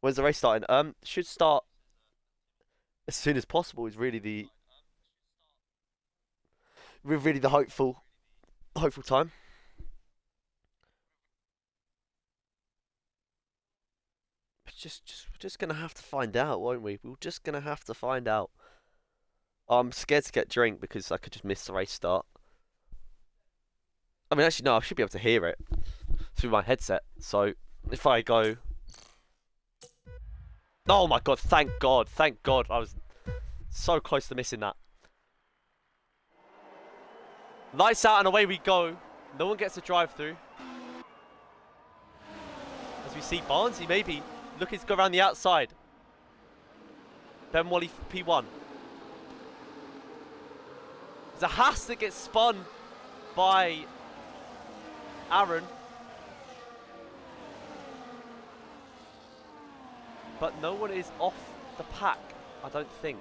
When's the race starting? Should start as soon as possible. Is really the hopeful time. We're just gonna have to find out, won't we? We're just gonna have to find out. I'm scared to get drink because I could just miss the race start. I mean, actually, no, I should be able to hear it through my headset. So if I go, oh my god, thank God, I was so close to missing that. Lights out and away we go. No one gets a drive through. As we see Barnsley maybe looking to go around the outside. Ben Wally for P1. There's a Haas that gets spun by Aaron. But no one is off the pack, I don't think.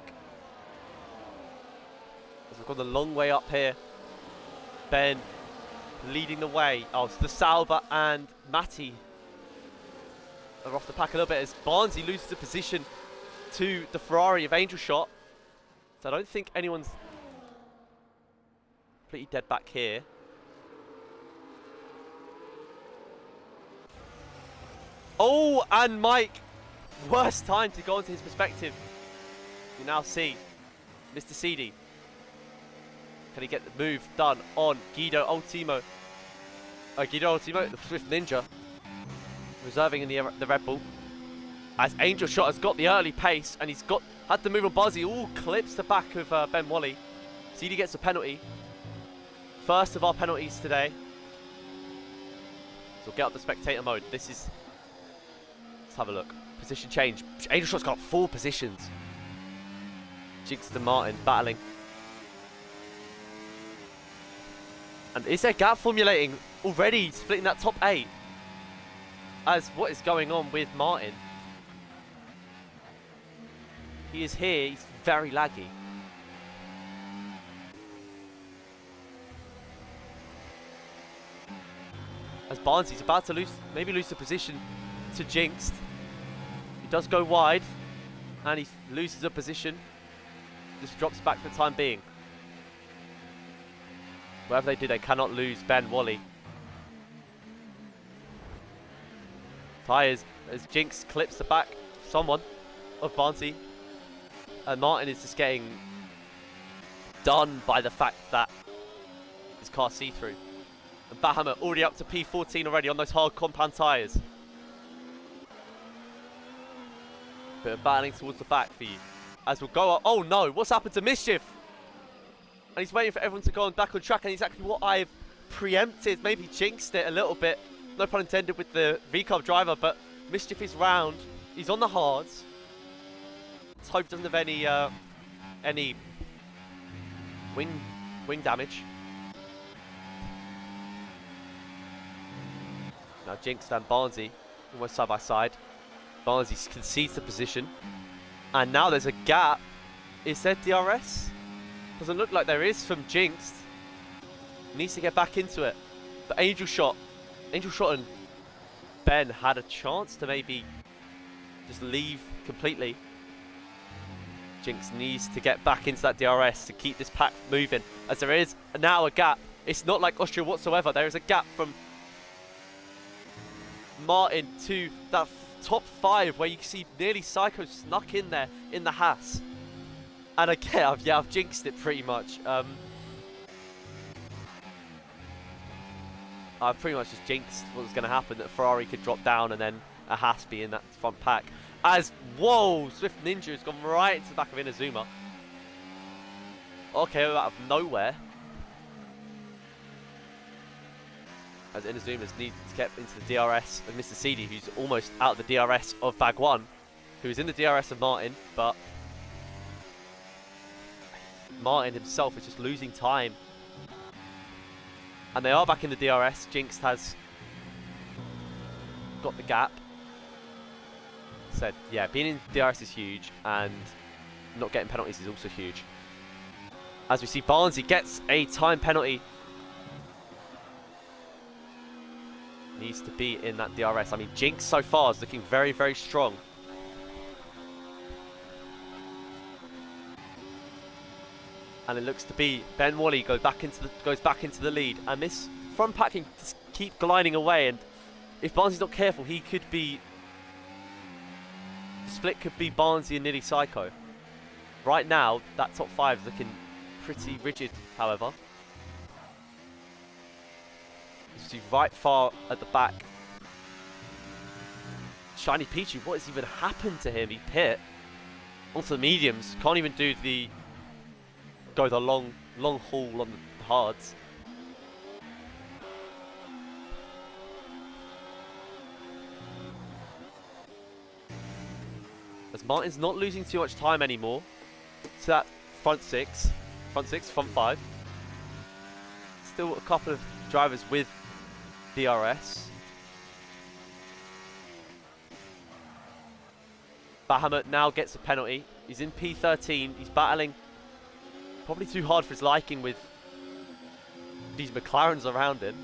As we've gone the long way up here. Ben leading the way. Oh, it's the Sauber and Matty are off the pack a little bit as Barnsley loses the position to the Ferrari of Angel Shot. So I don't think anyone's completely dead back here. Oh, and Mike, worst time to go into his perspective. You now see Mr. Seedy. Can he get the move done on Guido Ultimo? Guido Ultimo, the Swift Ninja, reserving in the Red Bull. As Angel Shot has got the early pace and he's had the move on Buzzy. All clips the back of Ben Wally. Seedy gets a penalty. First of our penalties today. So we'll get up the spectator mode. Let's have a look. Position change. Angel Shot's got 4 positions. Jinx and Martin battling. And is there gap formulating already, splitting that top 8? As what is going on with Martin? He is here, he's very laggy. As Barnsley's about to maybe lose the position to Jinx. He does go wide, and he loses a position. Just drops back for the time being. Whatever they do, they cannot lose Ben Wally. Tyres as Jinx clips the back of Barnsley. And Martin is just getting done by the fact that his car's see-through. And Bahamut already up to P14 already on those hard compound tyres. Bit of battling towards the back for you. As we'll go up. Oh no, what's happened to Mischief? And he's waiting for everyone to go back on track, and exactly what I've preempted, maybe jinxed it a little bit. No pun intended with the V-Carb driver, but Mischief is round. He's on the hards. Let's hope he doesn't have any wing damage. Now Jinx and Barnsley almost side by side. Barnsley concedes the position. And now there's a gap. Is there DRS? Doesn't look like there is from Jinx. Needs to get back into it. But Angel Shot and Ben had a chance to maybe just leave completely. Jinx needs to get back into that DRS to keep this pack moving, as there is now a gap. It's not like Austria whatsoever. There is a gap from Martin to that top 5 where you can see nearly Psycho snuck in there in the Haas. And again, I've jinxed it pretty much. I've pretty much just jinxed what was going to happen, that Ferrari could drop down and then a Haas be in that front pack. As, whoa, Swift Ninja has gone right into the back of Inazuma. Okay, out of nowhere. As Inazuma's needed to get into the DRS of Mr. Seedy, who's almost out of the DRS of Bag 1, who's in the DRS of Martin, but Martin himself is just losing time. And they are back in the DRS. Jinx has got the gap. Said, yeah, being in DRS is huge, and not getting penalties is also huge. As we see, Barnsley gets a time penalty. Needs to be in that DRS. I mean, Jinx so far is looking very, very strong. And it looks to be Ben Wally goes back into the lead. And this front pack can just keep gliding away. And if Barnsley's not careful, he could be... The split could be Barnsley and Nearly Psycho. Right now, that top 5 is looking pretty rigid, however. You see right far at the back. Shiny Peachy, what has even happened to him? He pit onto the mediums. Can't even do the... Go the long haul on the hards. As Martin's not losing too much time anymore to that front 5. Still a couple of drivers with DRS. Bahamut now gets a penalty. He's in P13. He's battling probably too hard for his liking with these McLarens around him.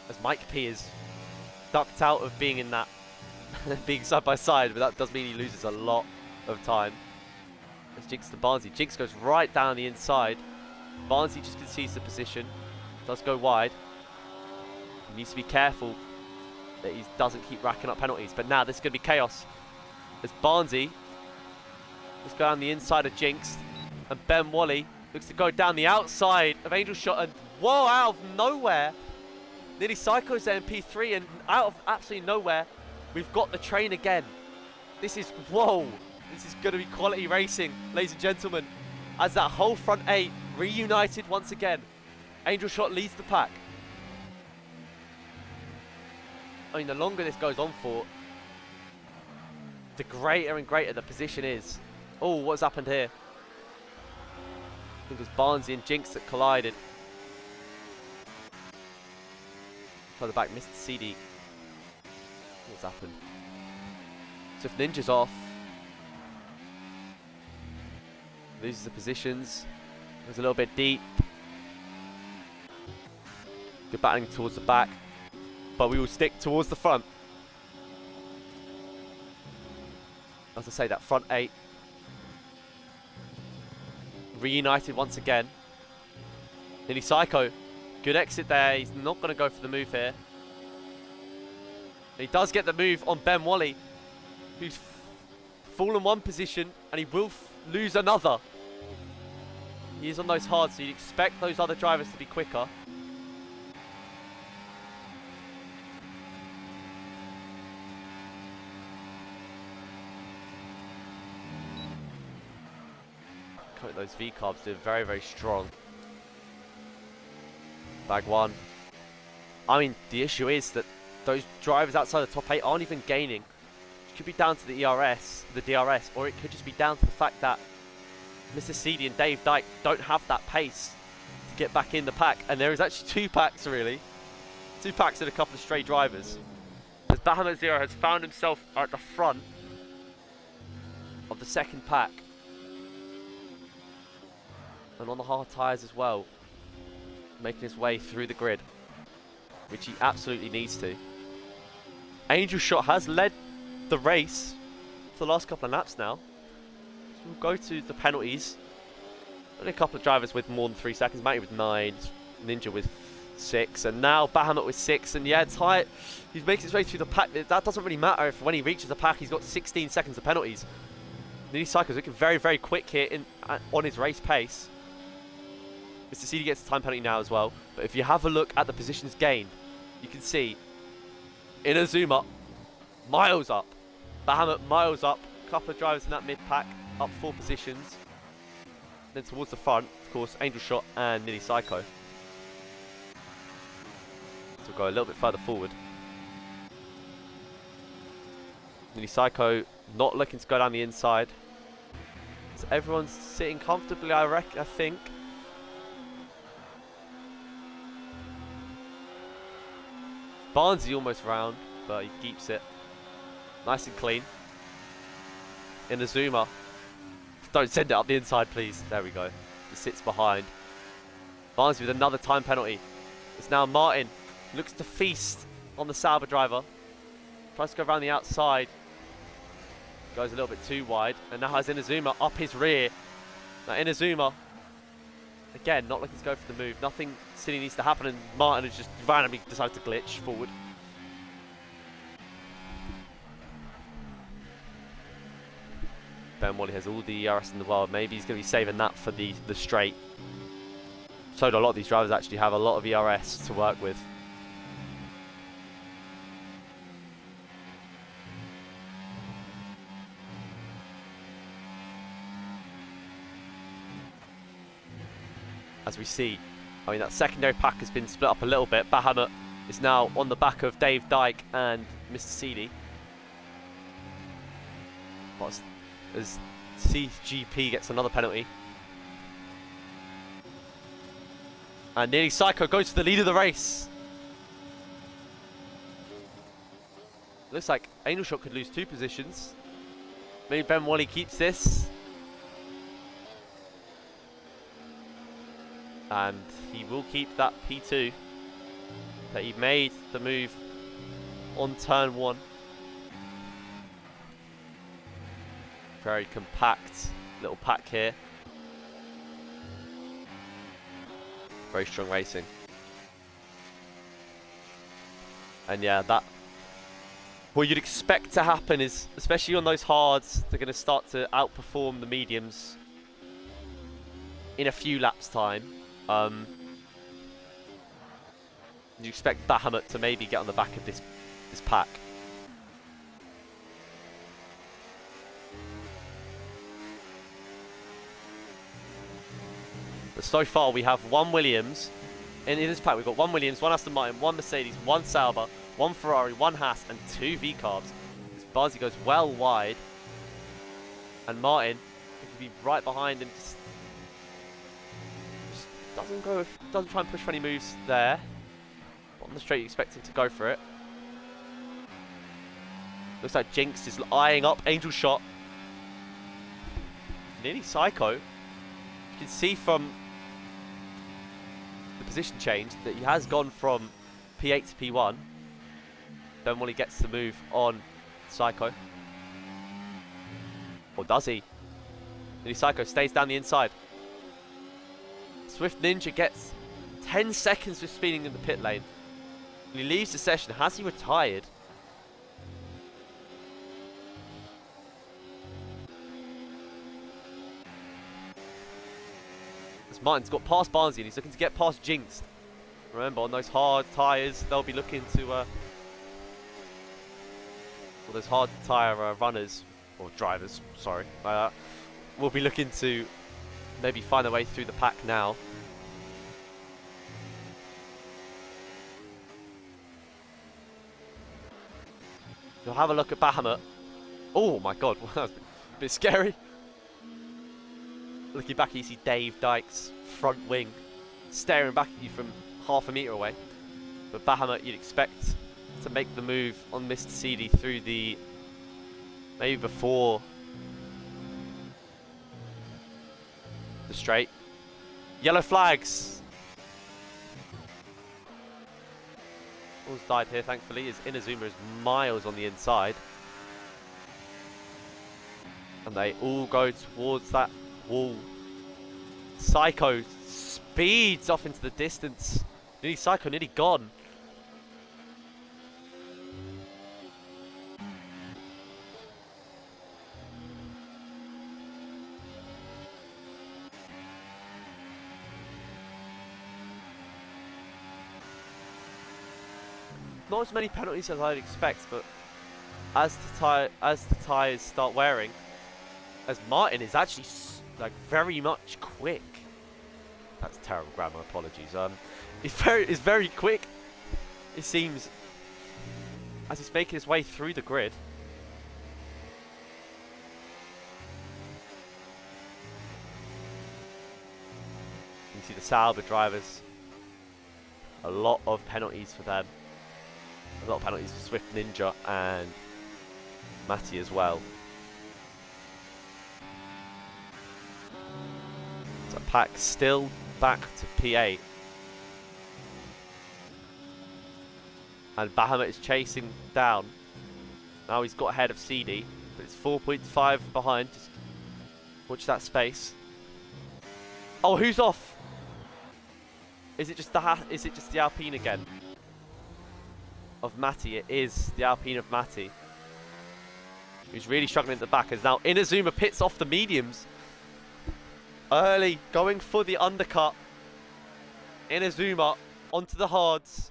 As Mike P is ducked out of being in that, being side by side, but that does mean he loses a lot of time. As Jinx to Barnsley. Jinx goes right down the inside. Barnsley just concedes the position. Does go wide. He needs to be careful that he doesn't keep racking up penalties. But now this is going to be chaos. As Barnsley just go down the inside of Jinx. And Ben Wally looks to go down the outside of Angel Shot. And whoa, out of nowhere. Nearly Psycho's there in P3. And out of absolutely nowhere, we've got the train again. This is, whoa. This is going to be quality racing, ladies and gentlemen. As that whole front 8 reunited once again. Angel Shot leads the pack. I mean, the longer this goes on for, the greater and greater the position is. Oh, what's happened here? I think it was Barnsley and Jinx that collided. Further back, Mr. CD. What's happened? So if Ninja's off, loses the positions. It was a little bit deep. Good battling towards the back. But we will stick towards the front. As I say, that front 8 reunited once again. Nearly Psycho. Good exit there. He's not going to go for the move here. He does get the move on Ben Wally, who's fallen one position, and he will lose another. He is on those hards, so you'd expect those other drivers to be quicker. Those V-carbs do very, very strong. Bag 1. I mean, the issue is that those drivers outside the top 8 aren't even gaining. It could be down to the DRS, or it could just be down to the fact that Mr. CD and Dave Dyke don't have that pace to get back in the pack. And there is actually 2 packs, really. 2 packs and a couple of stray drivers. As Bahamut Zero has found himself at the front of the second pack. And on the hard tyres as well, making his way through the grid, which he absolutely needs to. Angel Shot has led the race for the last couple of laps now. So we'll go to the penalties. Only a couple of drivers with more than 3 seconds. Matty with 9, Ninja with 6, and now Bahamut with 6. And yeah, tight. He's making his way through the pack. That doesn't really matter if when he reaches the pack, he's got 16 seconds of penalties. Nearly Psycho's looking very, very quick here on his race pace. Mr. CD gets a time penalty now as well. But if you have a look at the positions gained, you can see in a zoom up, miles up. Bahamut miles up. A couple of drivers in that mid-pack, up 4 positions. Then towards the front, of course, Angel Shot and Nearly Psycho. So we'll go a little bit further forward. Nearly Psycho not looking to go down the inside. So everyone's sitting comfortably, I think. Barnsley almost round, but he keeps it nice and clean. In the zoomer. Don't send it up the inside, please. There we go. It sits behind. Barnsley with another time penalty. It's now Martin. Looks to feast on the Sauber driver. Tries to go around the outside. goes a little bit too wide, and now has Inazuma up his rear. Now Inazuma, again, not looking to go for the move. Nothing silly needs to happen, and Martin has just randomly decided to glitch forward. Ben Wally has all the ERS in the world. Maybe he's going to be saving that for the straight. So a lot of these drivers actually have a lot of ERS to work with. As we see, I mean, that secondary pack has been split up a little bit. Bahamut is now on the back of Dave Dyke and Mr. Seeley. As CGP gets another penalty. And nearly Psycho goes to the lead of the race. Looks like Angel Shot could lose 2 positions. Maybe Ben Wally keeps this. And he will keep that P2 that he made the move on turn 1. Very compact little pack here. Very strong racing. And yeah, that what you'd expect to happen is, especially on those hards, they're going to start to outperform the mediums in a few laps time. You expect Bahamut to maybe get on the back of this pack. But so far we have 1 Williams. In this pack we've got 1 Williams, 1 Aston Martin, 1 Mercedes, 1 Sauber, 1 Ferrari, 1 Haas and 2 V-Carbs. Barzi goes well wide. And Martin could be right behind him. Just doesn't try and push for any moves there. But on the straight you expect him to go for it. Looks like Jinx is eyeing up Angel Shot. Nearly Psycho. You can see from the position change that he has gone from P8 to P1. Ben Wally gets the move on Psycho. Or does he? Nearly Psycho stays down the inside. Swift Ninja gets 10 seconds for speeding in the pit lane. And he leaves the session. Has he retired? As Martin's got past Barnsley and he's looking to get past Jinx. Remember, on those hard tyres, they'll be looking to... well, those hard tyre runners, or drivers, sorry, will be looking to maybe find their way through the pack now. You'll have a look at Bahamut. Oh my god, that was a bit scary. Looking back, you see Dave Dyke's front wing staring back at you from half a metre away. But Bahamut, you'd expect to make the move on Mr. Seedy through the... maybe before the straight. Yellow flags. All's died here, thankfully, as Inazuma is miles on the inside. And they all go towards that wall. Psycho speeds off into the distance. Nearly Psycho, nearly gone. Not as many penalties as I'd expect, but as the tyres start wearing, as Martin is actually like very much quick. That's terrible grammar. Apologies. It's very quick. It seems as he's making his way through the grid. You can see the Sauber drivers. A lot of penalties for them. A lot of penalties for Swift Ninja and Matty as well. So pack still back to P8. And Bahamut is chasing down. Now he's got ahead of CD. but it's 4.5 behind. Just watch that space. Oh, who's off? Is it just the Alpine again? Of Matty. It is the Alpine of Matty, who's really struggling at the back. As now Inazuma pits off the mediums early, going for the undercut. Inazuma onto the hards.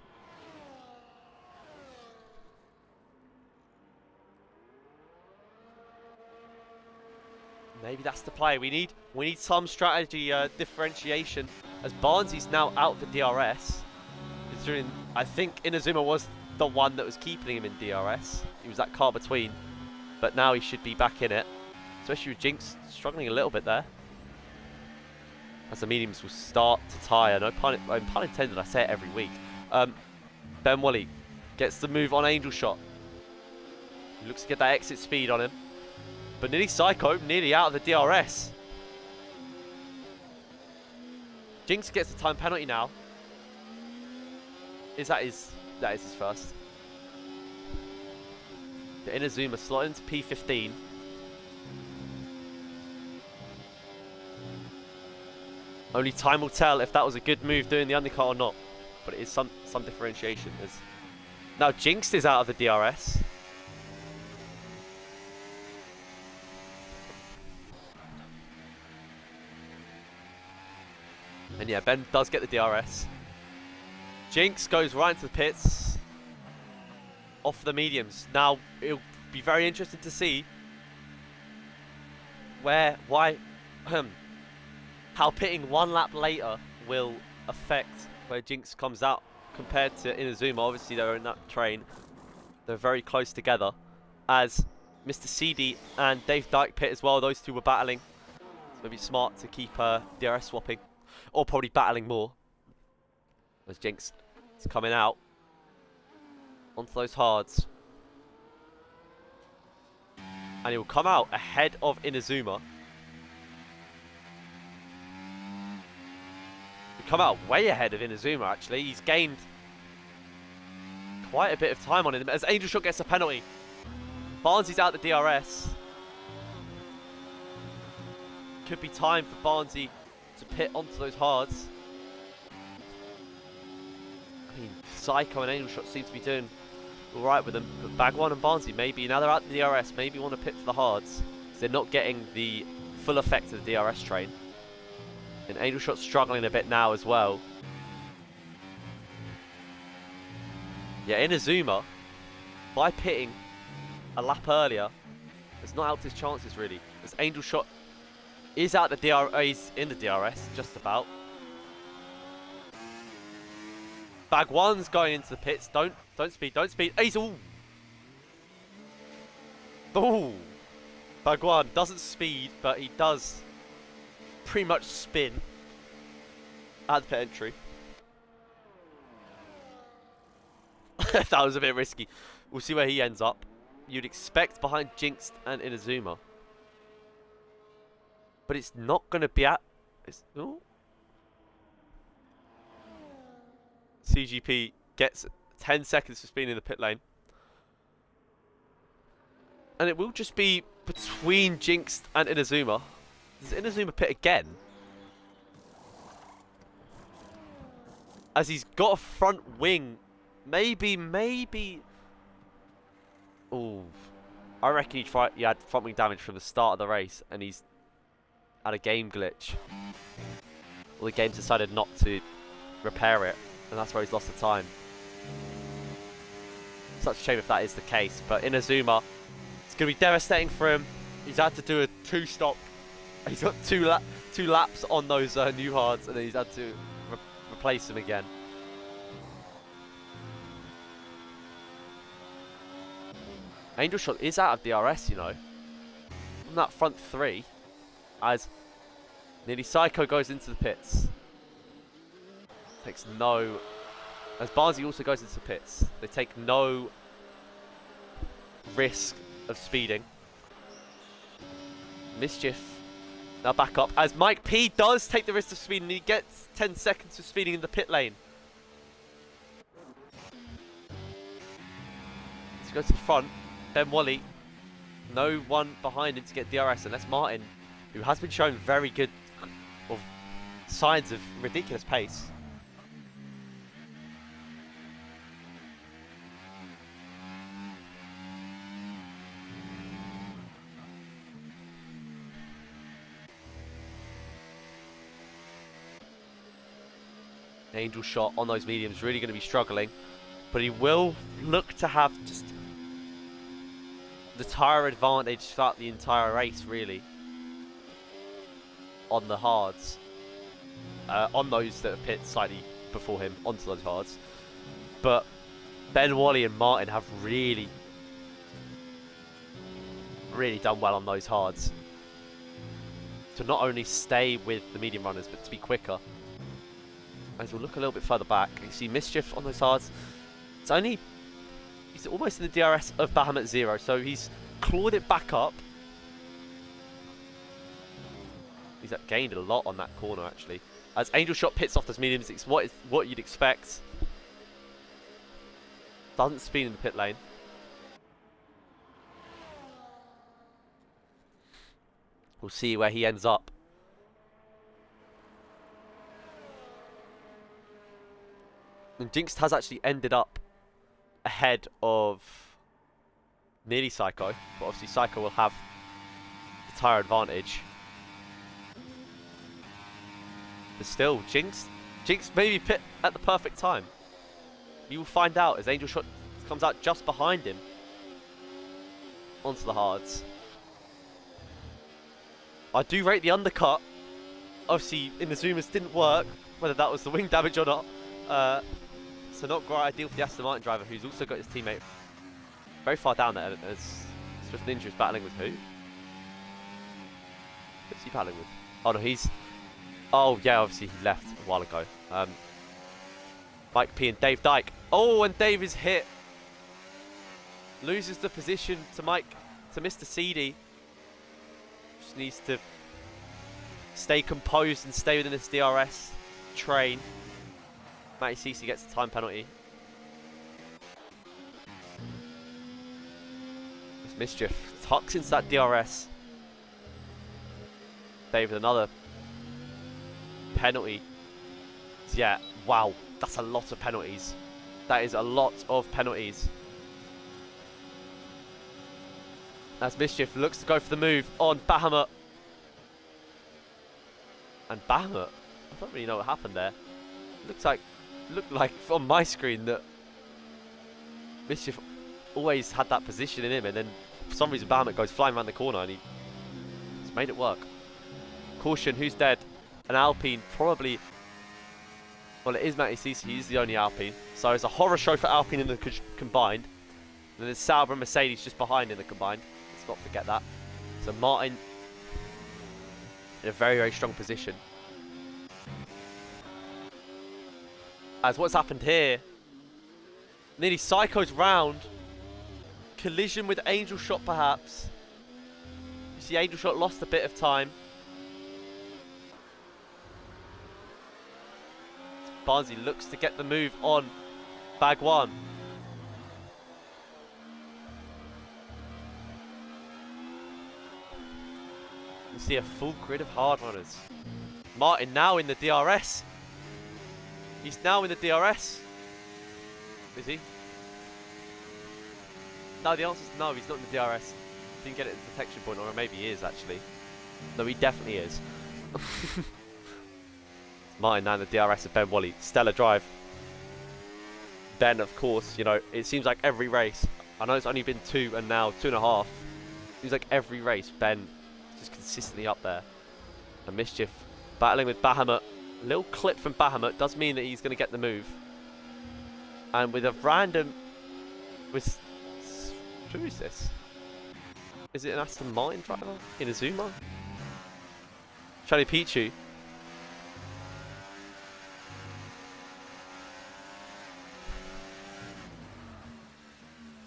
Maybe that's the play. We need some strategy differentiation, as Barnsley's now out the DRS. Considering I think Inazuma was the one that was keeping him in DRS. He was that car between, but now he should be back in it. Especially with Jinx struggling a little bit there. As the mediums will start to tire. No pun intended, I say it every week. Ben Wally gets the move on Angel Shot. He looks to get that exit speed on him. But nearly Psycho, nearly out of the DRS. Jinx gets the time penalty now. That is his first. The Inazuma slot into P15. Only time will tell if that was a good move doing the undercut or not. But it is some differentiation. Now Jinx is out of the DRS. And yeah, Ben does get the DRS. Jinx goes right into the pits. Off the mediums. Now, it'll be very interesting to see how pitting one lap later will affect where Jinx comes out compared to Inazuma. Obviously, they're in that train. They're very close together. As Mr. CD and Dave Dyke pit as well. Those two were battling. So maybe smart to keep DRS swapping. Or probably battling more. As Jinx is coming out onto those hards. And he will come out ahead of Inazuma. He'll come out way ahead of Inazuma, actually. He's gained quite a bit of time on him as Angel Shot gets a penalty. Barnsley's out the DRS. Could be time for Barnsley to pit onto those hards. I mean, Psycho and Angel Shot seem to be doing alright with them, but Bagwan and Barnsley maybe, now they're out the DRS, maybe want to pit for the hards, because they're not getting the full effect of the DRS train. And Angel Shot's struggling a bit now as well. Yeah, Inazuma, by pitting a lap earlier, has not helped his chances really, as Angel Shot is out the DRS, he's in the DRS, just about. Bagwan's going into the pits. Don't speed. He's all. Oh, Bagwan doesn't speed, but he does pretty much spin at the pit entry. That was a bit risky. We'll see where he ends up. You'd expect behind Jinx and Inazuma. But it's not going to be at... Oh. CGP gets 10 seconds for speeding in the pit lane. And it will just be between Jinx and Inazuma. Does Inazuma pit again? As he's got a front wing. Maybe... Oh, I reckon he had front wing damage from the start of the race. And he's had a game glitch. Well, the game's decided not to repair it. And that's where he's lost the time. Such a shame if that is the case. But Inazuma, it's going to be devastating for him. He's had to do a 2-stop. He's got two laps on those new hards. And then he's had to replace them again. Angel Shot is out of DRS, you know. From that front three. As nearly Psycho goes into the pits. Takes no... As Barnsley also goes into the pits. They take no risk of speeding. Mischief now back up. As Mike P does take the risk of speeding. He gets 10 seconds of speeding in the pit lane. Let's go to the front. Ben Wally No one behind him to get DRS, unless Martin, who has been showing very good signs of ridiculous pace. Angel shot on those mediums, really going to be struggling, but he will look to have just the tyre advantage throughout the entire race, really, on the hards, on those that have pit slightly before him onto those hards. But Ben, Wally and Martin have really done well on those hards to not only stay with the medium runners but to be quicker. As we'll look a little bit further back, you see Mischief on those hards. He's almost in the DRS of Bahamut 0, so he's clawed it back up. He's gained a lot on that corner, actually. As Angel Shot pits off those mediums, it's what you'd expect. Doesn't speed in the pit lane. We'll see where he ends up. And Jinx has actually ended up ahead of nearly Psycho, but obviously Psycho will have the tyre advantage. But still, Jinx maybe pit at the perfect time. You will find out as Angel Shot comes out just behind him onto the hards. I do rate the undercut. Obviously, in the zoomers didn't work, whether that was the wing damage or not. So not quite ideal for the Aston Martin driver, who's also got his teammate very far down there. As Swift Ninja is battling with who? Who's he battling with? Oh no, he's... Oh yeah, obviously he left a while ago. Mike P and Dave Dyke. Oh, and Dave is hit. Loses the position to Mr. CD. Just needs to stay composed and stay within this DRS train. Matty Cece gets a time penalty. It's Mischief tucks into that DRS. Dave with another penalty. Yeah, wow, that's a lot of penalties. That is a lot of penalties. As Mischief looks to go for the move on Bahamut. And Bahamut, I don't really know what happened there. Looked like on my screen that Mischief always had that position in him, and then for some reason Bahamut goes flying around the corner and he's made it work. Caution, who's dead? An Alpine, probably. Well, it is Matty Cece, he's the only Alpine. So it's a horror show for Alpine in the combined. And then there's Sauber and Mercedes just behind in the combined. Let's not forget that. So Martin in a very, very strong position. As what's happened here, nearly Psycho's round. Collision with Angel Shot perhaps. You see Angel Shot lost a bit of time. Barnsley looks to get the move on Bag 1. You see a full grid of hard runners. Martin now in the DRS. He's now in the DRS. Is he? No, the answer is no, he's not in the DRS. Didn't get it at the detection point, or maybe he is actually. No, he definitely is. Martin now in the DRS of Ben Wally. Stellar drive. Ben, of course, you know, it seems like every race, I know it's only been 2 and now 2.5. Seems like every race, Ben just consistently up there. And Mischief battling with Bahamut. A little clip from Bahamut does mean that he's going to get the move. And with a random... Who is this? Is it an Aston Martin driver? In a Zuma? Charlie Pichu.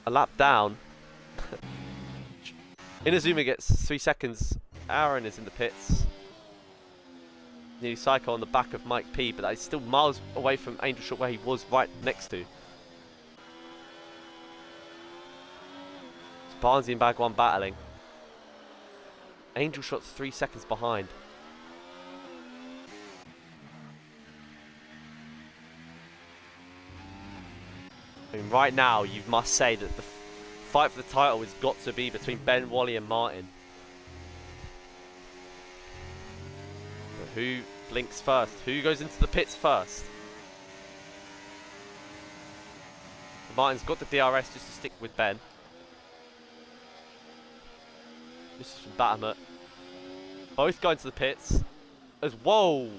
A lap down. Inazuma gets 3 seconds. Aaron is in the pits. Nearly Psycho on the back of Mike P, but that is still miles away from Angel Shot where he was right next to. It's Barnsley and Bag 1 battling. Angel Shot's 3 seconds behind. I mean, right now, you must say that the fight for the title has got to be between Ben, Wally and Martin. But who blinks first? Who goes into the pits first? Martin's got the DRS just to stick with Ben. This is from Bahamut. Both going to the pits. Whoa!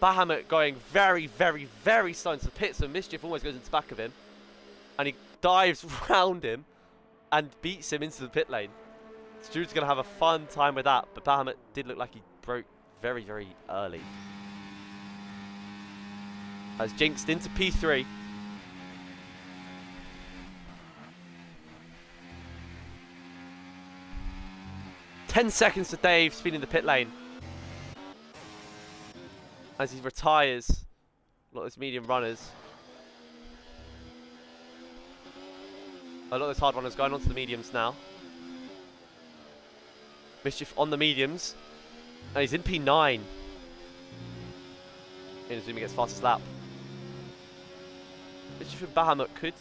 Bahamut going very, very, very slow into the pits, so Mischief almost goes into the back of him. And he dives round him and beats him into the pit lane. Stu's going to have a fun time with that, but Bahamut did look like he broke very, very early. Has jinxed into P3. Ten seconds to Dave speeding the pit lane. As he retires a lot of those medium runners. A lot of those hard runners going on to the mediums now. Mischief on the mediums. And he's in P9. In assuming he gets fastest lap. Mischief and Bahamut could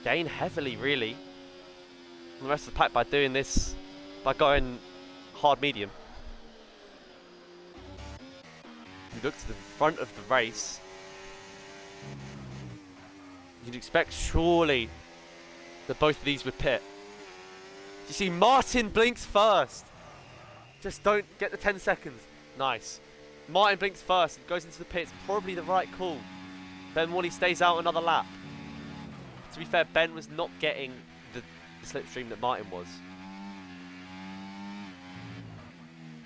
gain heavily, really, on the rest of the pack by doing this, by going hard medium. If you look to the front of the race, you'd expect surely that both of these would pit. You see Martin blinks first. Just don't get the 10 seconds. Nice. Martin blinks first and goes into the pits. Probably the right call. Ben Wally stays out another lap. To be fair, Ben was not getting the slipstream that Martin was.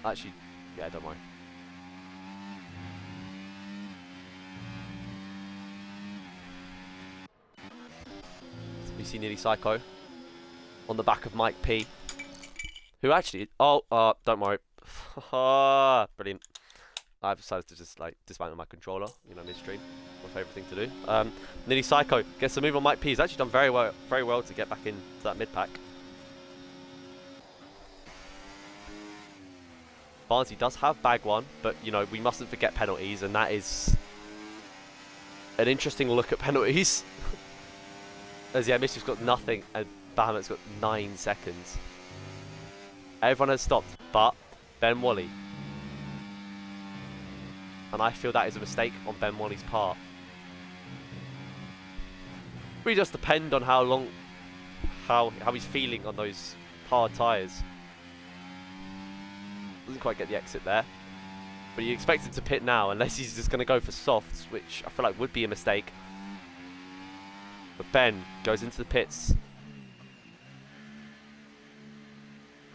Actually, yeah, don't worry. We see Nearly Psycho on the back of Mike P. Who actually... Oh, don't worry. Brilliant. I've decided to just like dismantle my controller, you know, midstream. My favourite thing to do. Nearly Psycho gets a move on Mike P. He's actually done very well to get back into that mid pack. Barnsley does have bag one, but you know we mustn't forget penalties, and that is an interesting look at penalties. As yeah, Mischief's got nothing, and Bahamut's got 9 seconds. Everyone has stopped, but Ben Wally. And I feel that is a mistake on Ben Wally's part. We just depend on how he's feeling on those hard tyres. Doesn't quite get the exit there. But you expect him to pit now, unless he's just going to go for softs, which I feel like would be a mistake. But Ben goes into the pits.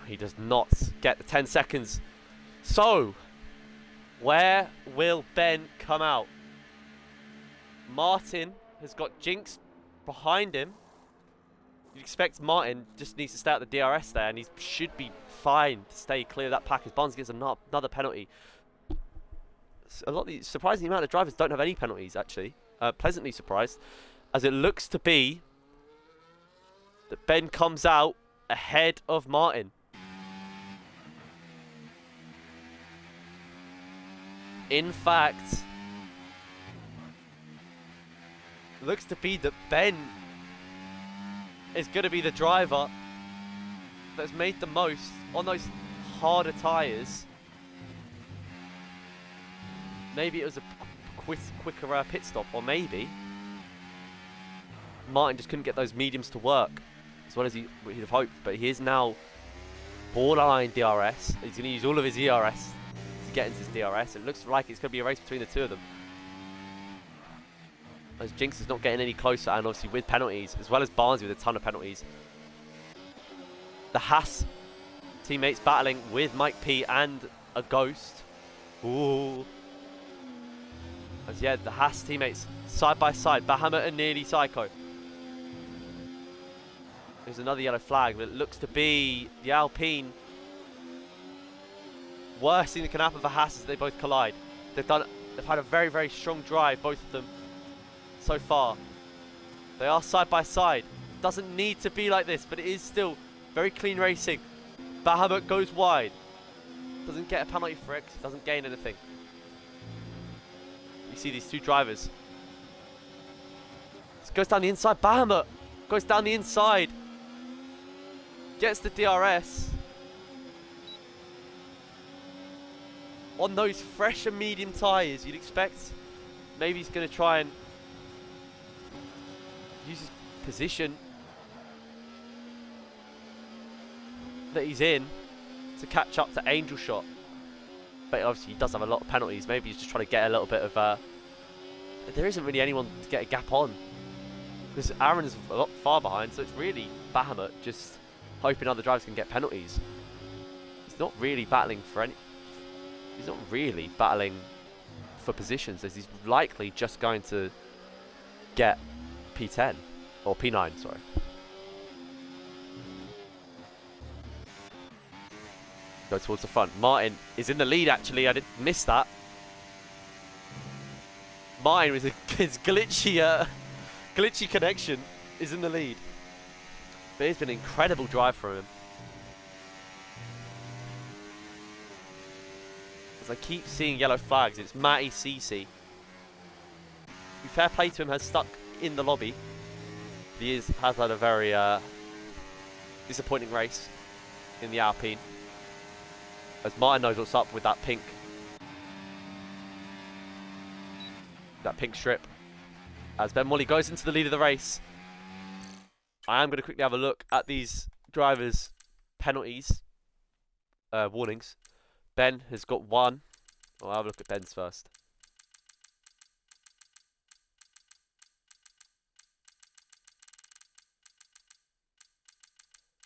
He does not get the 10 seconds. So, where will Ben come out? Martin has got Jinx behind him. You'd expect Martin just needs to stay at the DRS there, and he should be fine to stay clear of that pack as Barnes gets another penalty. Surprising amount of drivers don't have any penalties, actually. Pleasantly surprised, as it looks to be that Ben comes out ahead of Martin. In fact, looks to be that Ben is going to be the driver that's made the most on those harder tyres. Maybe it was a quicker pit stop, or maybe Martin just couldn't get those mediums to work as well as he'd have hoped. But he is now borderline DRS. He's going to use all of his ERS to get into his DRS. It looks like it's going to be a race between the two of them, as Jinx is not getting any closer, and obviously with penalties, as well as Barnsley with a ton of penalties. The Haas teammates battling with Mike P and a Ghost. Ooh. As yeah, the Haas teammates side by side, Bahamut and Nearly Psycho. There's another yellow flag, but it looks to be the Alpine. Worst thing that can happen for Haas is they both collide. They've had a very, very strong drive, both of them, so far. They are side by side. doesn't need to be like this, but it is still very clean racing. Bahamut goes wide. Doesn't get a penalty for it, doesn't gain anything. You see these two drivers. This goes down the inside. Bahamut goes down the inside. Gets the DRS. On those fresh and medium tyres, you'd expect maybe he's going to try and use his position that he's in to catch up to Angel Shot. But obviously he does have a lot of penalties. Maybe he's just trying to get a little bit of... there isn't really anyone to get a gap on. Because Aaron is a lot far behind, so it's really Bahamut just hoping other drivers can get penalties. He's not really battling for any... He's not really battling for positions, as he's likely just going to get P10 or P9, sorry. Go towards the front. Martin is in the lead, actually. I didn't miss that. Martin with his glitchy connection is in the lead. But it's been an incredible drive from him. As I keep seeing yellow flags, it's Matty Cece. Fair play to him, has stuck in the lobby. He has had a very disappointing race in the Alpine. As Martin knows what's up with that pink strip. As Ben Wally goes into the lead of the race. I am going to quickly have a look at these drivers' penalties, warnings. Ben has got one. I'll have a look at Ben's first.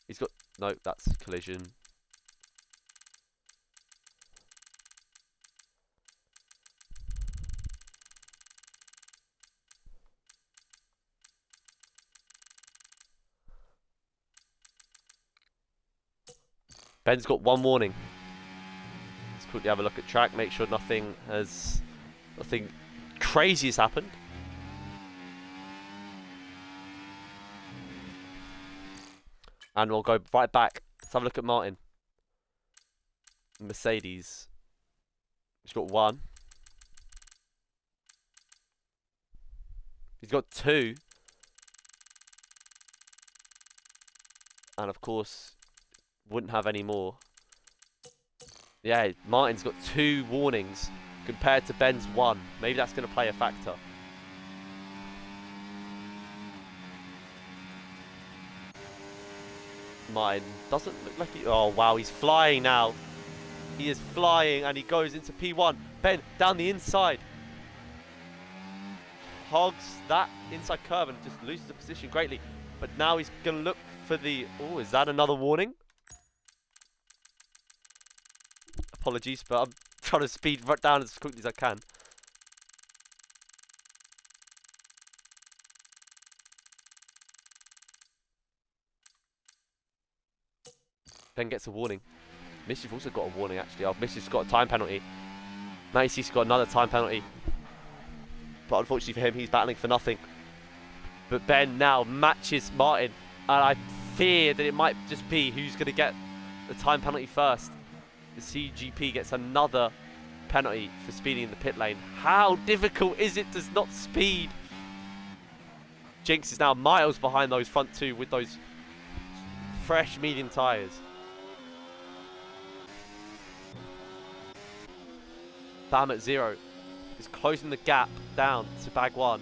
He's got... No, that's collision. Ben's got one warning. Let's quickly have a look at track, make sure nothing crazy has happened. And we'll go right back. Let's have a look at Martin. Mercedes. He's got one. He's got two. And of course, wouldn't have any more. Yeah, Martin's got two warnings compared to Ben's one. Maybe that's going to play a factor. Martin doesn't look like he... Oh, wow, he's flying now. He is flying and he goes into P1. Ben, down the inside. Hogs that inside curve and just loses the position greatly. But now he's going to look for the... Oh, is that another warning? Apologies, but I'm trying to speed right down as quickly as I can. Ben gets a warning. Mischief also got a warning, actually. Oh, Mischief's got a time penalty. Macy's got another time penalty. But unfortunately for him, he's battling for nothing. But Ben now matches Martin. And I fear that it might just be who's going to get the time penalty first. The CGP gets another penalty for speeding in the pit lane. How difficult is it to not speed? Jinx is now miles behind those front two with those fresh medium tyres. Bam at 0 is closing the gap down to bag 1.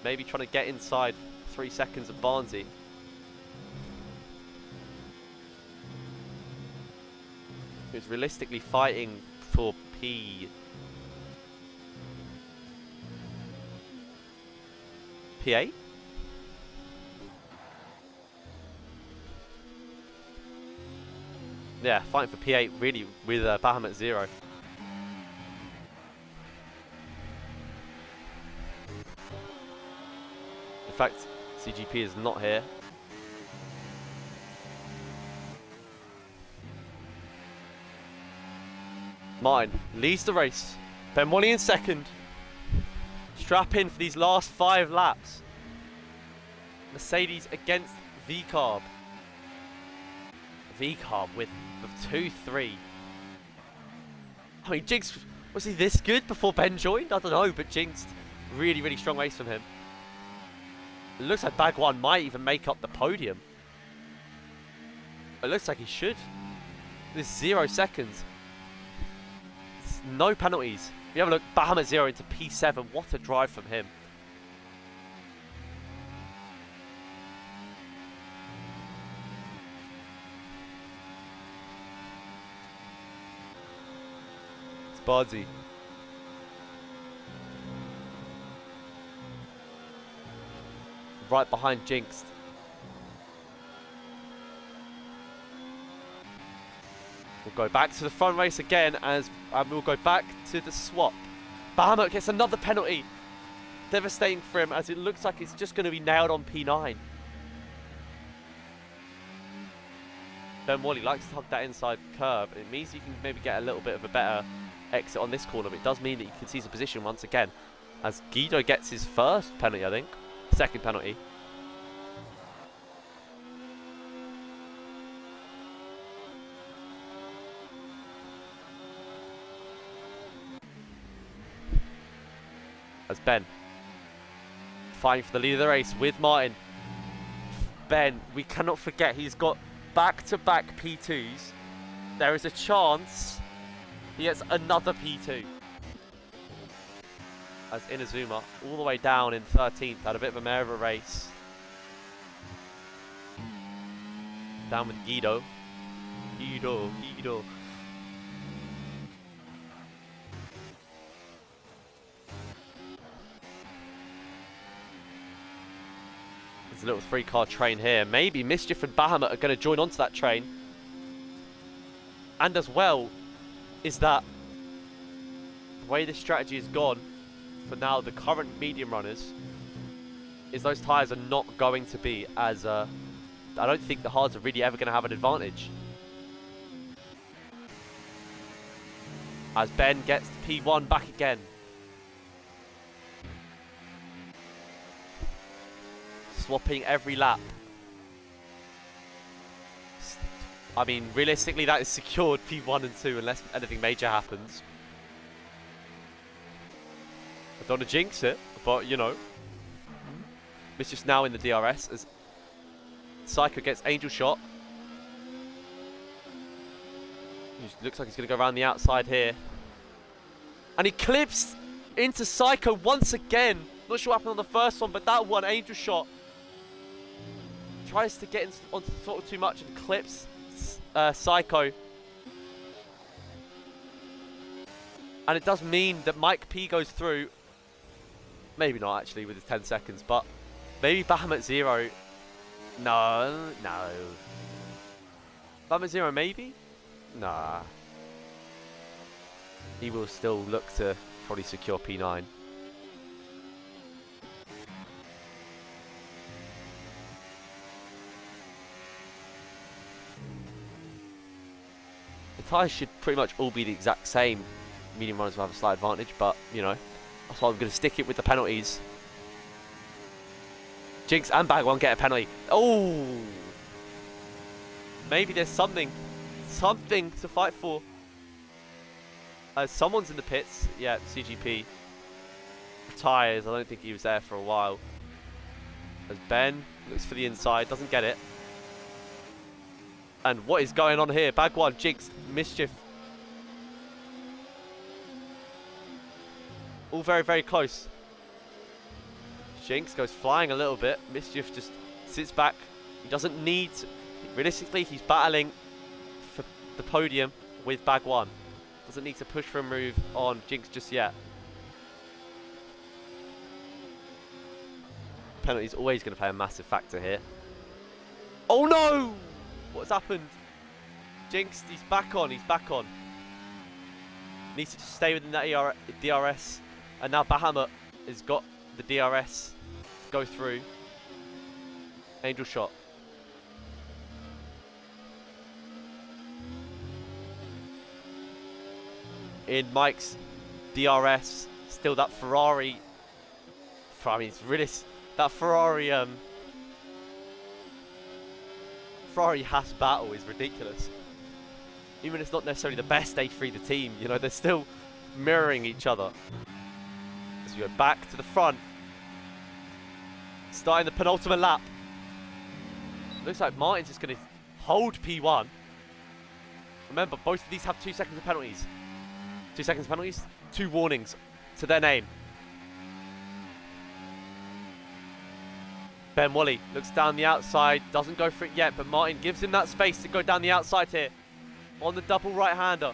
Maybe trying to get inside 3 seconds of Barnsey. Who's realistically fighting for P8? Yeah, fighting for P8 really with Baham at 0. In fact, CGP is not here. Martin leads the race. Ben Wally in second. Strap in for these last 5 laps. Mercedes against V-Carb. V-Carb with 2-3. I mean, Jinx, was he this good before Ben joined? I don't know, but Jinx, really, really strong race from him. It looks like Bag 1 might even make up the podium. It looks like he should. There's 0 seconds. There's no penalties. If you have a look, Bahamut 0 into P7. What a drive from him. It's Bardsey. Right behind Jinx. We'll go back to the front race again and we'll go back to the swap. Bahamut gets another penalty. Devastating for him as it looks like it's just going to be nailed on P9. Ben Wally likes to hug that inside curve. It means you can maybe get a little bit of a better exit on this corner, but it does mean that you can seize a position once again as Guido gets his first penalty, I think. Second penalty. As Ben fighting for the lead of the race with Martin. Ben, we cannot forget, he's got back-to-back P2s. There is a chance he gets another P2. As Inazuma, all the way down in 13th, had a bit of a mare of a race. Down with Guido. Guido. There's a little 3-car train here. Maybe Mischief and Bahamut are going to join onto that train. And as well, is that the way this strategy has gone for now, the current medium runners, is those tyres are not going to be as... I don't think the hards are really ever going to have an advantage. As Ben gets P1 back again. Swapping every lap. I mean, realistically, that is secured P1 and 2 unless anything major happens. I don't want to jinx it, but you know. Mischief's now in the DRS as Psycho gets Angel Shot. He looks like he's going to go around the outside here. And he clips into Psycho once again. Not sure what happened on the first one, but that one, Angel Shot. Tries to get onto the throttle too much and clips Psycho. And it does mean that Mike P goes through. Maybe not actually with his 10 seconds, but maybe Bahamut 0. No. Bahamut 0 maybe? Nah. He will still look to probably secure P9. The tyres should pretty much all be the exact same. Medium runners will have a slight advantage, but, you know, that's why I'm going to stick it with the penalties. Jinx and Bag 1 get a penalty. Oh! Maybe there's something to fight for. Someone's in the pits. Yeah, CGP. Tyres, I don't think he was there for a while. As Ben looks for the inside, doesn't get it. And what is going on here? Bag 1, Jinx, Mischief. All very, very close. Jinx goes flying a little bit. Mischief just sits back. He doesn't need to. Realistically, he's battling for the podium with Bag 1. Doesn't need to push for a move on Jinx just yet. Penalty's always going to play a massive factor here. Oh no! What's happened? Jinx, he's back on. Needs to just stay within that DRS. And now Bahamut has got the DRS to go through. Angel Shot. In Mike's DRS, still that Ferrari. I mean, it's really that Ferrari Ferrari Haas battle is ridiculous. Even if it's not necessarily the best stage 3 of the team, you know, they're still mirroring each other. As we go back to the front. Starting the penultimate lap. Looks like Martin's just going to hold P1. Remember, both of these have 2 seconds of penalties. 2 seconds of penalties, 2 warnings to their name. Ben Wally looks down the outside, doesn't go for it yet, but Martin gives him that space to go down the outside here on the double right-hander.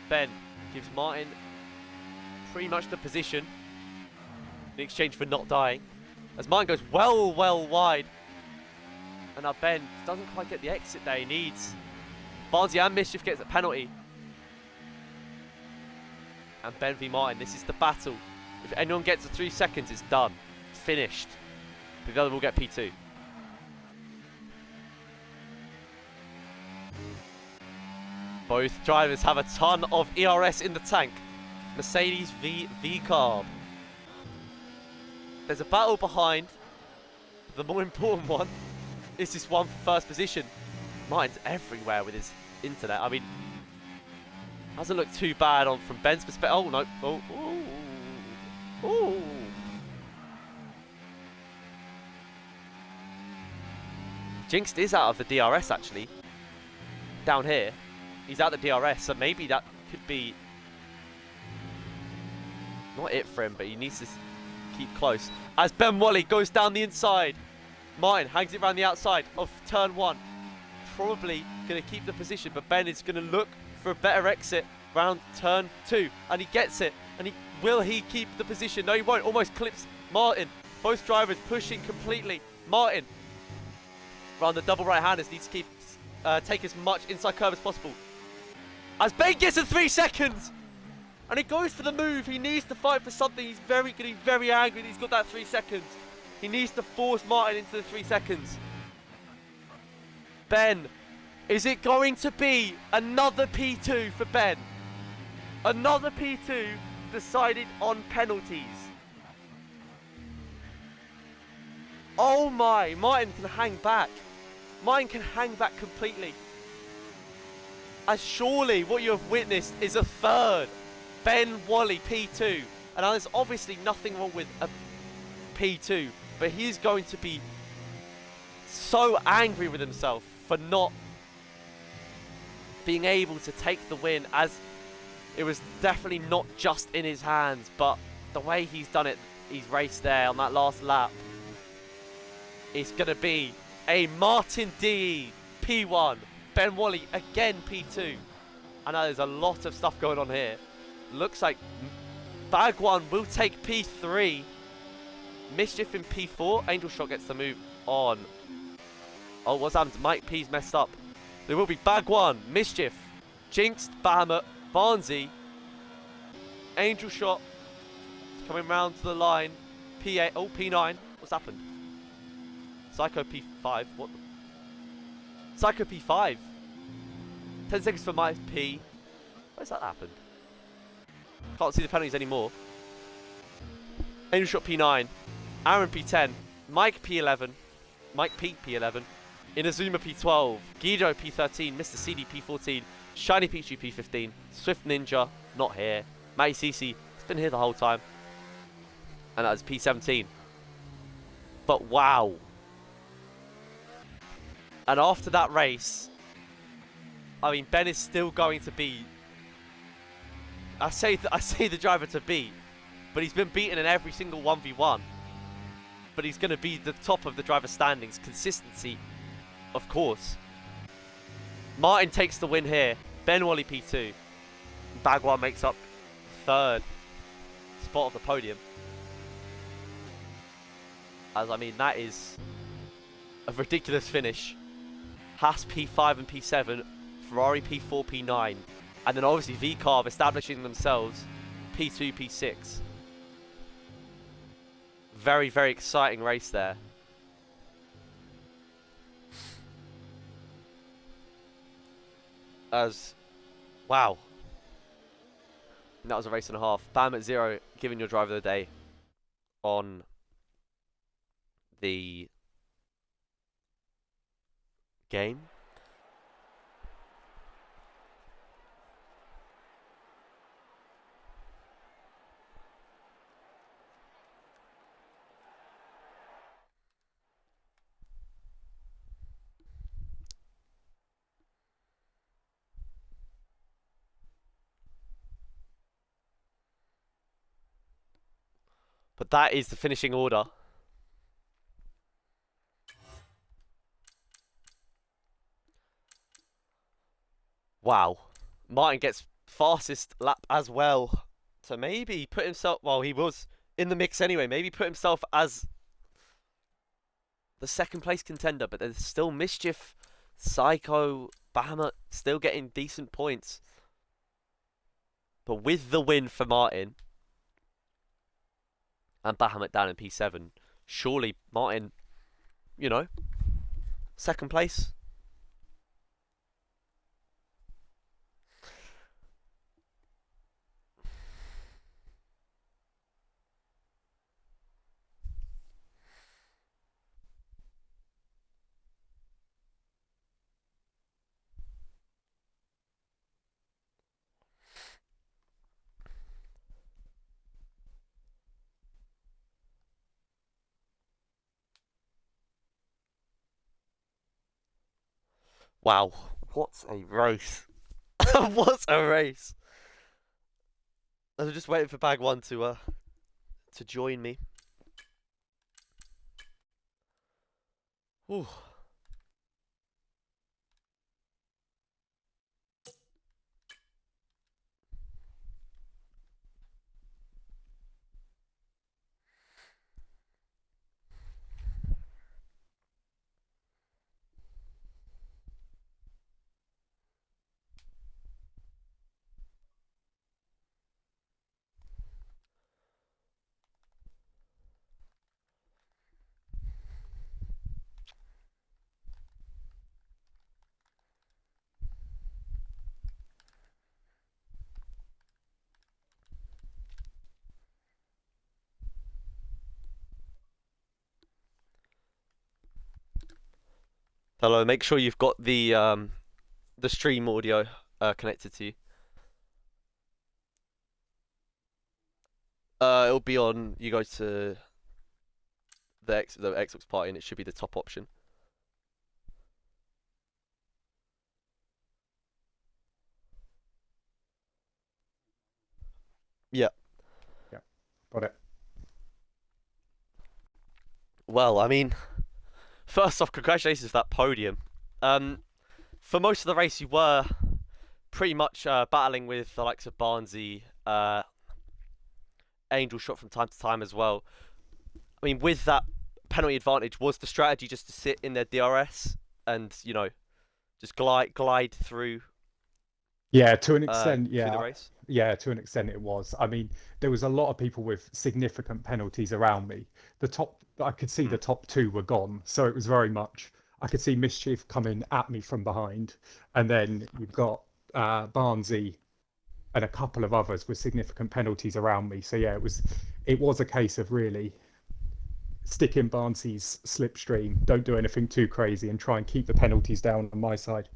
Ben gives Martin pretty much the position in exchange for not dying. As Martin goes well wide. And now Ben doesn't quite get the exit there he needs. Barnsley and Mischief gets a penalty. And Ben v Martin, this is the battle. If anyone gets the 3 seconds, it's done. Finished. The other will get P2. Both drivers have a ton of ERS in the tank. Mercedes v V-Carb. There's a battle behind. The more important one is this one for first position. Martin's everywhere with his internet. I mean, hasn't looked too bad on from Ben's perspective. Oh no! Oh! Jinxed is out of the DRS actually. Down here, he's out the DRS, so maybe that could be not it for him, but he needs to keep close. As Ben Wally goes down the inside, Martin hangs it around the outside of turn 1. Probably going to keep the position, but Ben is going to look for a better exit round turn 2, and he gets it. And will he keep the position? No, he won't. Almost clips Martin. Both drivers pushing completely. Martin around the double right-handers needs to keep take as much inside curve as possible. As Ben gets in 3 seconds, and he goes for the move. He needs to fight for something. He's getting very angry that he's got that 3 seconds. He needs to force Martin into the 3 seconds. Ben, is it going to be another P2 for Ben? Another P2 decided on penalties. Oh my, Martin can hang back. Martin can hang back completely. As surely what you have witnessed is a third Ben Wally P2. And now there's obviously nothing wrong with a P2, but he's going to be so angry with himself for not being able to take the win, as it was definitely not just in his hands, but the way he's done it, he's raced there on that last lap. It's going to be a Martin D P1, Ben Wally again P2. I know there's a lot of stuff going on here. Looks like Bag1 will take P3. Mischief in P4. Angel Shot gets the move on. Oh, what's happened? Mike P's messed up. There will be Bag1, Mischief, Jinxed, Bahamut, Barnsley, Angel Shot coming round to the line. P8. Oh, P9. What's happened? Psycho P5. What? Psycho P5. 10 seconds for my P. Where's that happened? Can't see the penalties anymore. Angel Shot P9. Aaron P10. Mike P11. Mike P P11. Inazuma P12. Guido P13. Mr. CD P14. Shiny Pichu P15. Swift Ninja. Not here. Matty Cece. It's been here the whole time. And that is P17. But wow. And after that race, I mean, Ben is still going to be, I say the driver to beat, but he's been beaten in every single 1v1. But he's going to be the top of the driver standings. Consistency, of course. Martin takes the win here. Ben Wally P2. Bagua makes up third spot of the podium. As I mean, that is a ridiculous finish. Haas P5 and P7, Ferrari P4, P9, and then obviously V-Carb establishing themselves P2, P6. Very, very exciting race there. As, wow. And that was a race and a half. Bam at 0, giving your driver of the day on the game. But that is the finishing order. Wow. Martin gets fastest lap as well. So maybe he put himself, well, he was in the mix anyway. Maybe put himself as the second place contender, but there's still Mischief, Psycho, Bahamut still getting decent points. But with the win for Martin and Bahamut down in P7, surely Martin, you know, second place. Wow, what a race. What a race. I was just waiting for bag one to join me. Ooh. Hello, make sure you've got the stream audio connected to you. It'll be on. You go to the Xbox party, and it should be the top option. Yeah. Yeah, got it. Well, I mean, first off, congratulations for that podium. For most of the race, you were pretty much battling with the likes of Barnsey, Angel shot from time to time as well. I mean, with that penalty advantage, was the strategy just to sit in their DRS and just glide through? Yeah, to an extent, Through the yeah. race. Yeah, to an extent it was. I mean, there was a lot of people with significant penalties around me. I could see Hmm. the top two were gone. So it was very much, I could see Mischief coming at me from behind. And then you've got Barnsey and a couple of others with significant penalties around me. So yeah, it was a case of really stick in Barnsey's slipstream, don't do anything too crazy, and try and keep the penalties down on my side.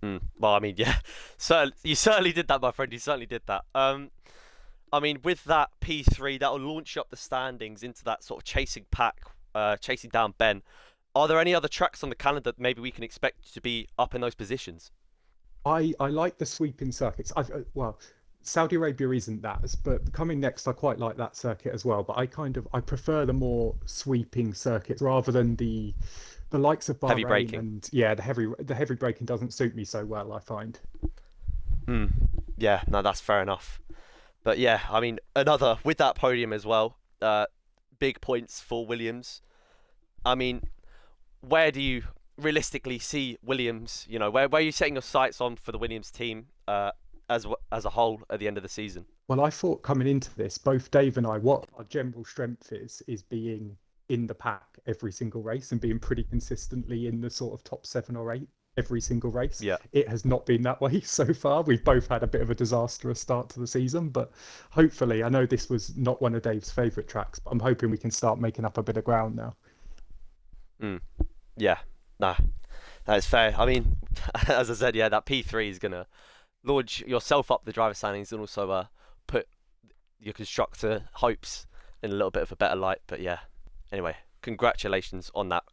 Well, I mean, yeah, so you certainly did that, my friend. You certainly did that. I mean, with that P3, that will launch you up the standings into that sort of chasing pack, chasing down Ben. Are there any other tracks on the calendar that maybe we can expect to be up in those positions? I like the sweeping circuits. Well, Saudi Arabia isn't that, but coming next, I quite like that circuit as well. But I prefer the more sweeping circuits rather than the likes of Heavy Bahrain, braking. and yeah, the heavy braking doesn't suit me so well, I find. Hmm. Yeah, no, that's fair enough. But yeah, I mean, another with that podium as well. Big points for Williams. I mean, where do you realistically see Williams? Where are you setting your sights on for the Williams team as a whole at the end of the season? Well, I thought coming into this, both Dave and I, what our general strength is being in the pack every single race and being pretty consistently in the sort of top 7 or 8 every single race. Yeah. It has not been that way so far. We've both had a bit of a disastrous start to the season, but hopefully, I know this was not one of Dave's favourite tracks, but I'm hoping we can start making up a bit of ground now. Mm. Yeah. Nah. That's fair. I mean, as I said, yeah, that P3 is gonna launch yourself up the driver standings and also put your constructor hopes in a little bit of a better light. But yeah, anyway, congratulations on that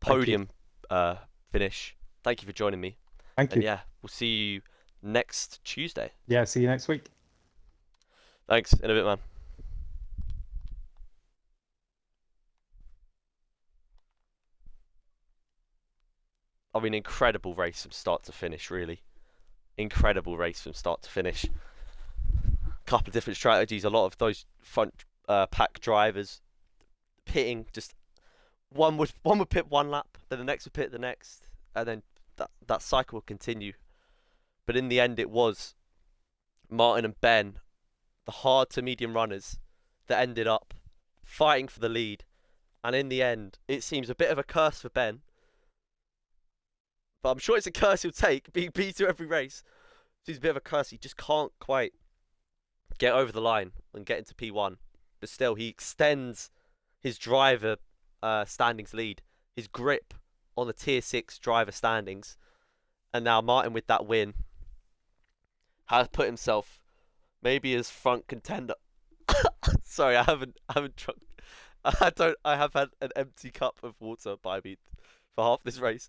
Thank you. podium finish. Thank you for joining me. Thank And you. yeah, we'll see you next Tuesday. Yeah, see you next week. Thanks. In a bit, man. I mean, incredible race from start to finish, really. Incredible race from start to finish. Couple of different strategies. A lot of those front pack drivers pitting. Just one would pit one lap, then the next would pit the next, and then that cycle would continue. But in the end, it was Martin and Ben, the hard to medium runners, that ended up fighting for the lead. And in the end, it seems a bit of a curse for Ben. But I'm sure it's a curse he'll take, being P2 every race. It's a bit of a curse. He just can't quite get over the line and get into P1. But still, he extends his driver standings lead, his grip on the Tier 6 driver standings. And now Martin, with that win, has put himself maybe as front contender. Sorry, I haven't drunk. I have had an empty cup of water by me for half this race.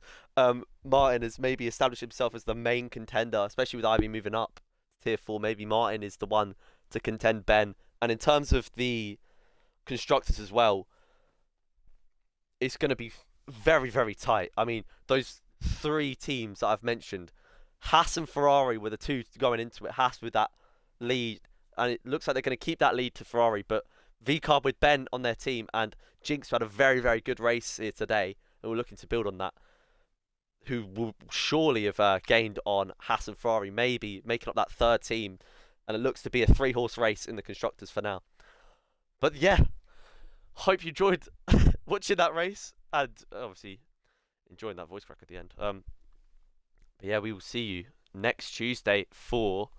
Martin has maybe established himself as the main contender, especially with Ivy moving up to Tier 4. Maybe Martin is the one to contend Ben. And in terms of the constructors as well, it's going to be very, very tight. I mean, those three teams that I've mentioned, Haas and Ferrari were the two going into it. Haas with that lead, and it looks like they're going to keep that lead to Ferrari. But VCarb with Ben on their team and Jinx had a very, very good race here today, and we're looking to build on that. Who will surely have gained on Haas and Ferrari, maybe making up that third team, and it looks to be a 3-horse race in the constructors for now. But yeah, hope you enjoyed watching that race and obviously enjoying that voice crack at the end. But yeah, we will see you next Tuesday for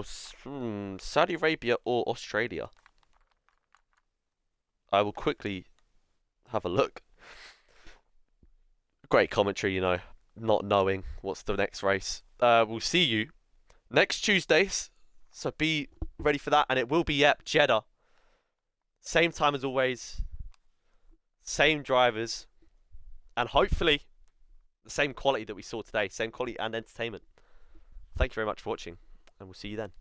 Saudi Arabia or Australia. I will quickly have a look. Great commentary, you know, not knowing what's the next race. We'll see you next Tuesdays, so be ready for that, and it will be Jeddah. Same time as always, same drivers, and hopefully the same quality that we saw today, same quality and entertainment. Thank you very much for watching, and we'll see you then.